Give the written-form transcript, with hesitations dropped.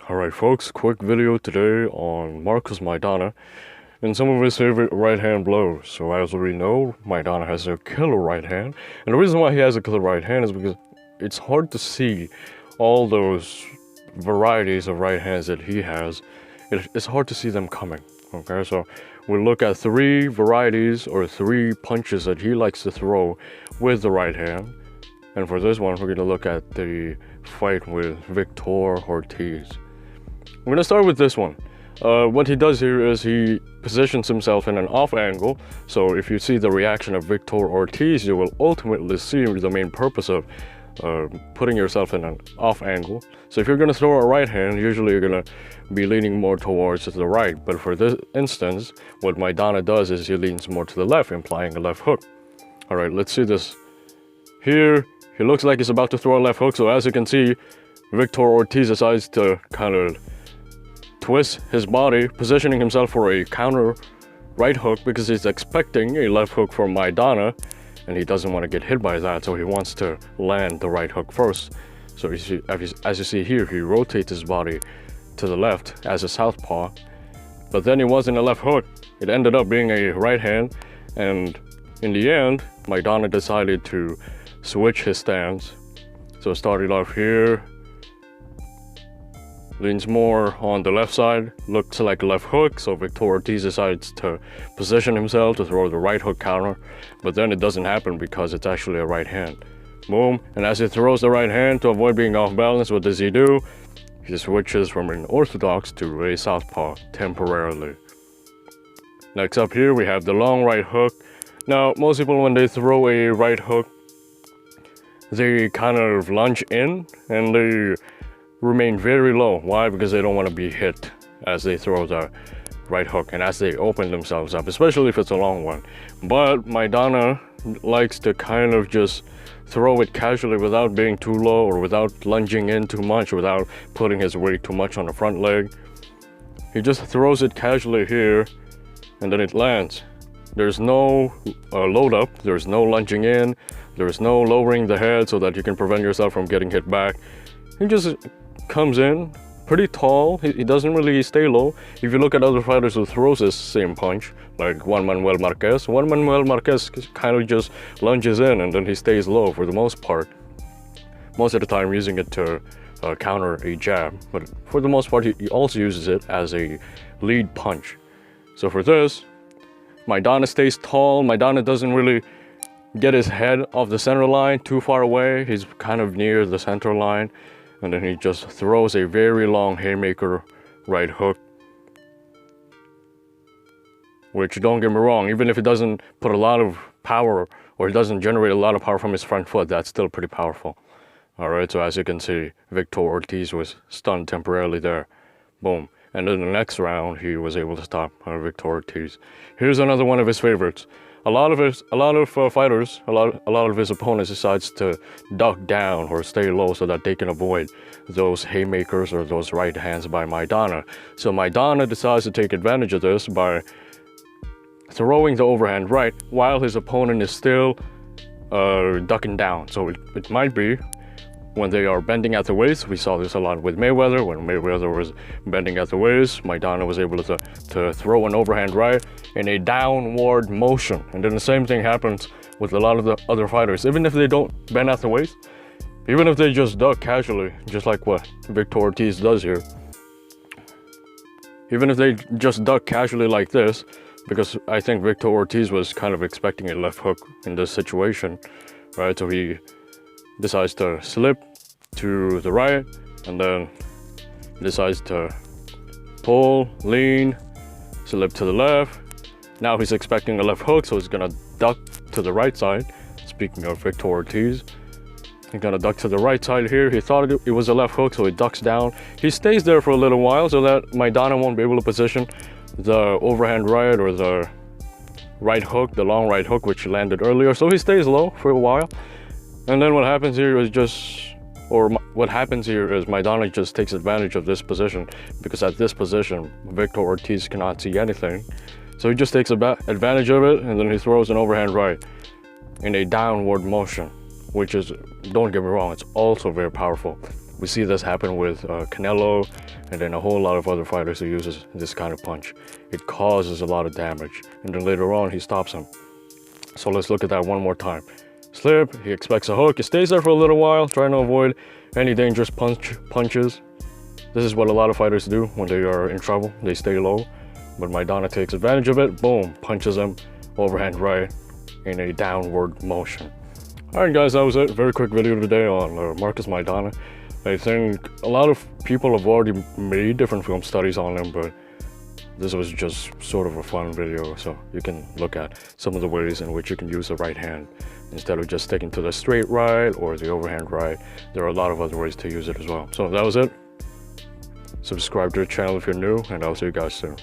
Alright folks, quick video today on Marcus Maidana and some of his favorite right hand blows. So as we know, Maidana has a killer right hand, and the reason why he has a killer right hand is because it's hard to see all those varieties of right hands that he has. It's hard to see them coming. Okay, so we'll look at 3 varieties or 3 punches that he likes to throw with the right hand. And for this one, we're going to look at the fight with Victor Ortiz. We're going to start with this one. What he does here is he positions himself in an off angle. So if you see the reaction of Victor Ortiz, you will ultimately see the main purpose of putting yourself in an off angle. So if you're going to throw a right hand, usually you're going to be leaning more towards the right. But for this instance, what Maidana does is he leans more to the left, implying a left hook. All right, let's see this. Here, he looks like he's about to throw a left hook. So as you can see, Victor Ortiz decides to kind of twist his body, positioning himself for a counter right hook because he's expecting a left hook from Maidana, and he doesn't want to get hit by that, so he wants to land the right hook first. So you see, as you see here, he rotates his body to the left as a southpaw, but then it wasn't a left hook. It ended up being a right hand, and in the end, Maidana decided to switch his stance. So it started off here, leans more on the left side, looks like a left hook, so Victor Ortiz decides to position himself to throw the right hook counter, but then it doesn't happen because it's actually a right hand. Boom, and as he throws the right hand to avoid being off balance, what does he do? He switches from an orthodox to a southpaw temporarily. Next up here, we have the long right hook. Now, most people when they throw a right hook, they kind of lunge in and they remain very low. Why? Because they don't want to be hit as they throw the right hook and as they open themselves up, especially if it's a long one. But Maidana likes to kind of just throw it casually without being too low or without lunging in too much, without putting his weight too much on the front leg. He just throws it casually here and then it lands. There's no load up, there's no lunging in, there's no lowering the head so that you can prevent yourself from getting hit back. He just comes in pretty tall. He doesn't really stay low. If you look at other fighters who throws this same punch, like Juan Manuel Marquez kind of just lunges in and then he stays low for the most part. Most of the time using it to counter a jab, but for the most part he also uses it as a lead punch. So for this, Maidana stays tall. Maidana doesn't really get his head off the center line too far away. He's kind of near the center line. And then he just throws a very long haymaker right hook. Which, don't get me wrong, even if it doesn't put a lot of power or it doesn't generate a lot of power from his front foot, that's still pretty powerful. Alright, so as you can see, Victor Ortiz was stunned temporarily there. Boom. And in the next round, he was able to stop Victor Ortiz. Here's another one of his favorites. A lot of fighters, a lot of his opponents decides to duck down or stay low so that they can avoid those haymakers or those right hands by Maidana. So Maidana decides to take advantage of this by throwing the overhand right while his opponent is still ducking down. So it might be when they are bending at the waist. We saw this a lot with Mayweather. When Mayweather was bending at the waist, Maidana was able to throw an overhand right in a downward motion. And then the same thing happens with a lot of the other fighters. Even if they don't bend at the waist, even if they just duck casually, just like what Victor Ortiz does here. Even if they just duck casually like this, because I think Victor Ortiz was kind of expecting a left hook in this situation, right? So he decides to slip to the right and then decides to pull, lean, slip to the left. Now he's expecting a left hook, so he's gonna duck to the right side. Speaking of Victor Ortiz, he's gonna duck to the right side here. He thought it was a left hook, so he ducks down. He stays there for a little while so that Maidana won't be able to position the overhand right or the right hook, the long right hook, which landed earlier. So he stays low for a while. And then what happens here is Maidana just takes advantage of this position, because at this position, Victor Ortiz cannot see anything. So he just takes advantage of it, and then he throws an overhand right in a downward motion, which is, don't get me wrong, it's also very powerful. We see this happen with Canelo, and then a whole lot of other fighters who uses this kind of punch. It causes a lot of damage, and then later on he stops him. So let's look at that one more time. Slip, he expects a hook, he stays there for a little while, trying to avoid any dangerous punches. This is what a lot of fighters do when they are in trouble, they stay low. But Maidana takes advantage of it, boom, punches him, overhand right, in a downward motion. Alright guys, that was it. Very quick video today on Marcus Maidana. I think a lot of people have already made different film studies on him, but this was just sort of a fun video, so you can look at some of the ways in which you can use the right hand instead of just sticking to the straight right or the overhand right. There are a lot of other ways to use it as well. So that was it. Subscribe to the channel if you're new, and I'll see you guys soon.